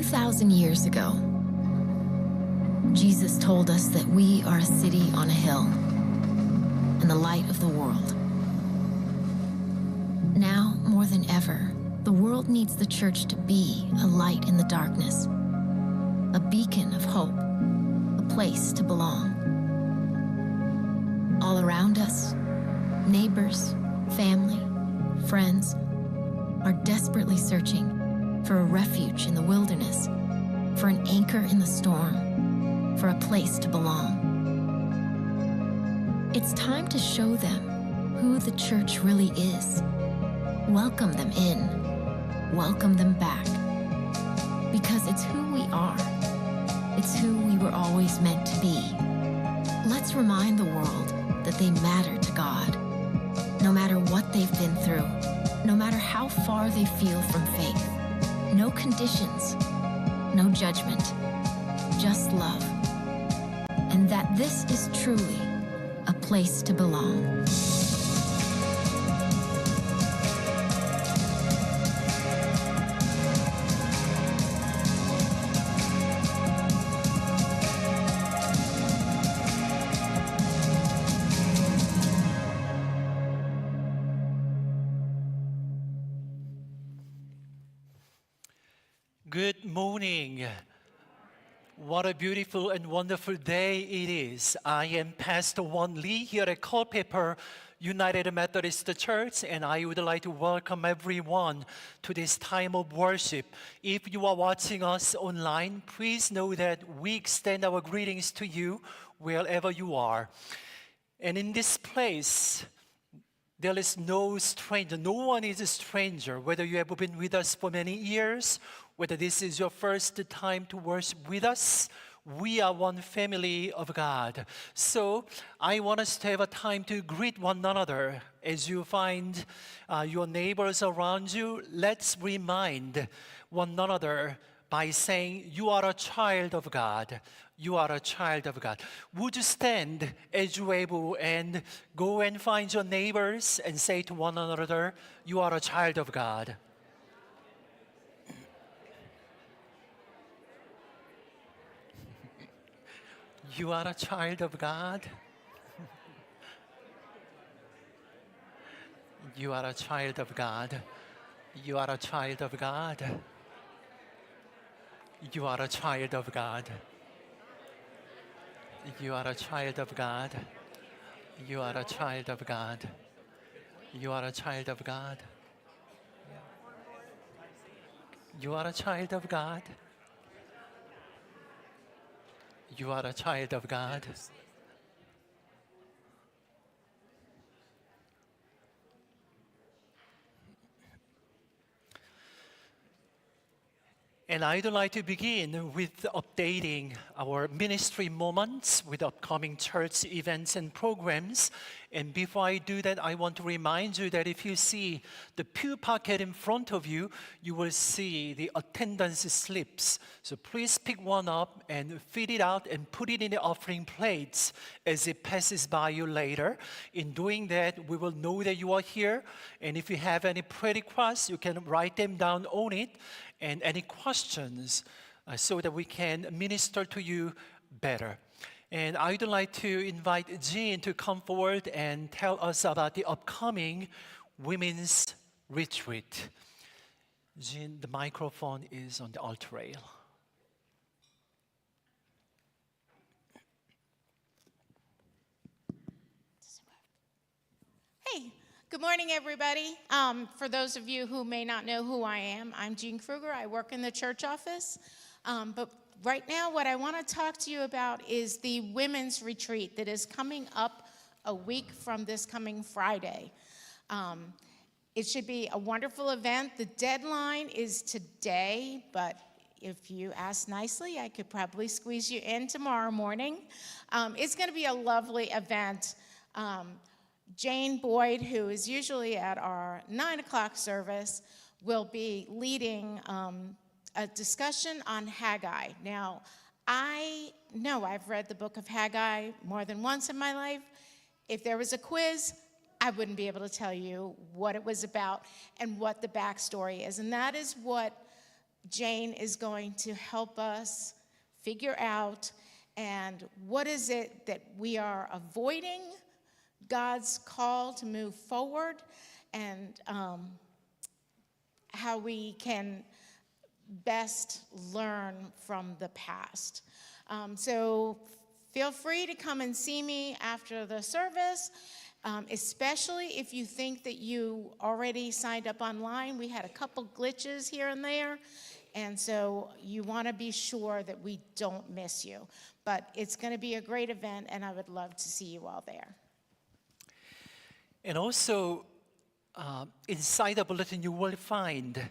2,000 years ago, Jesus told us that we are a city on a hill and the light of the world. Now, more than ever, the world needs the church to be a light in the darkness, a beacon of hope, a place to belong. All around us, neighbors, family, friends are desperately searching for a refuge in the wilderness, for an anchor in the storm, for a place to belong. It's time to show them who the church really is. Welcome them in, welcome them back, because it's who we are. It's who we were always meant to be. Let's remind the world that they matter to God, no matter what they've been through, no matter how far they feel from faith. No conditions, no judgment, just love. And that this is truly a place to belong. Good morning. What a beautiful and wonderful day it is. I am Pastor Won Lee here at Culpeper United Methodist Church, and I would like to welcome everyone to this time of worship. If you are watching us online, please know that we extend our greetings to you wherever you are. And in this place, there is no stranger. No one is a stranger, whether you have been with us for many years, whether this is your first time to worship with us. We are one family of God. So I want us to have a time to greet one another. As you find your neighbors around you, let's remind one another by saying, you are a child of God. You are a child of God. Would you stand as you able and go and find your neighbors and say to one another, you are a child of God. You are a child of God. You are a child of God. You are a child of God. You are a child of God. You are a child of God. You are a child of God. You are a child of God. You are a child of God. You are a child of God. And I'd like to begin with updating our ministry moments with upcoming church events and programs. And before I do that, I want to remind you that if you see the pew pocket in front of you, you will see the attendance slips. So please pick one up and fill it out and put it in the offering plates as it passes by you later. In doing that, we will know that you are here. And if you have any prayer requests, you can write them down on it. And any questions so that we can minister to you better. And I would like to invite Jean to come forward and tell us about the upcoming women's retreat. Jean, the microphone is on the altar rail. Hey, good morning, everybody. For those of you who may not know who I am, I'm Jean Kruger. I work in the church office. But right now, what I want to talk to you about is the women's retreat that is coming up a week from this coming Friday. It should be a wonderful event. The deadline is today, but if you ask nicely, I could probably squeeze you in tomorrow morning. It's going to be a lovely event. Jane Boyd, who is usually at our 9 o'clock service, will be leading a discussion on Haggai. Now, I know I've read the book of Haggai more than once in my life. If there was a quiz, I wouldn't be able to tell you what it was about and what the backstory is. And that is what Jane is going to help us figure out and what is it that we are avoiding God's call to move forward, and how we can best learn from the past. So feel free to come and see me after the service, especially if you think that you already signed up online. We had a couple glitches here and there, and so you want to be sure that we don't miss you. But it's going to be a great event, and I would love to see you all there. And also, inside the bulletin, you will find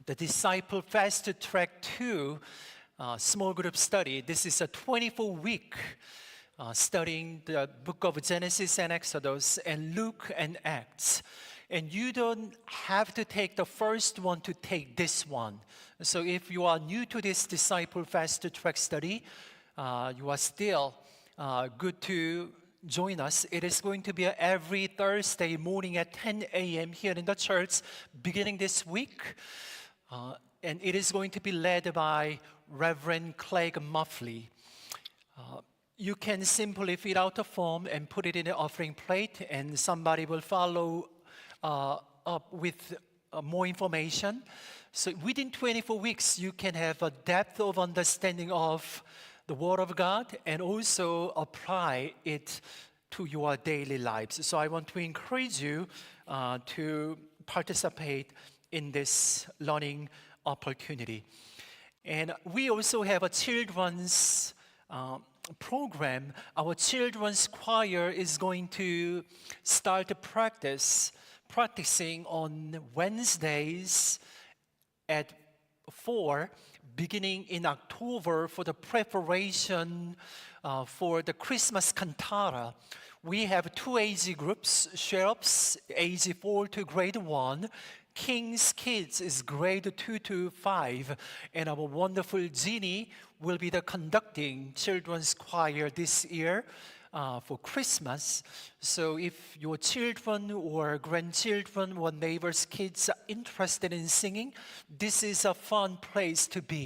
the Disciple Fast Track 2 small group study. This is a 24-week studying the book of Genesis and Exodus and Luke and Acts. And you don't have to take the first one to take this one. So if you are new to this Disciple Fast Track study, you are still good to join us. It is going to be every Thursday morning at 10 a.m. here in the church beginning this week. And it is going to be led by Reverend Craig Muffley. You can simply fill out a form and put it in the offering plate, and somebody will follow up with more information. So within 24 weeks, you can have a depth of understanding of the Word of God and also apply it to your daily lives. So I want to encourage you to participate in this learning opportunity. And we also have a children's program. Our children's choir is going to start practicing on Wednesdays at 4, beginning in October, for the preparation for the Christmas cantata. We have 2 age groups: Sheriffs, age 4 to grade 1, King's Kids is grade 2 to 5, and our wonderful Jeannie will be the conducting children's choir this year for Christmas. So if your children or grandchildren or neighbors' kids are interested in singing, this is a fun place to be.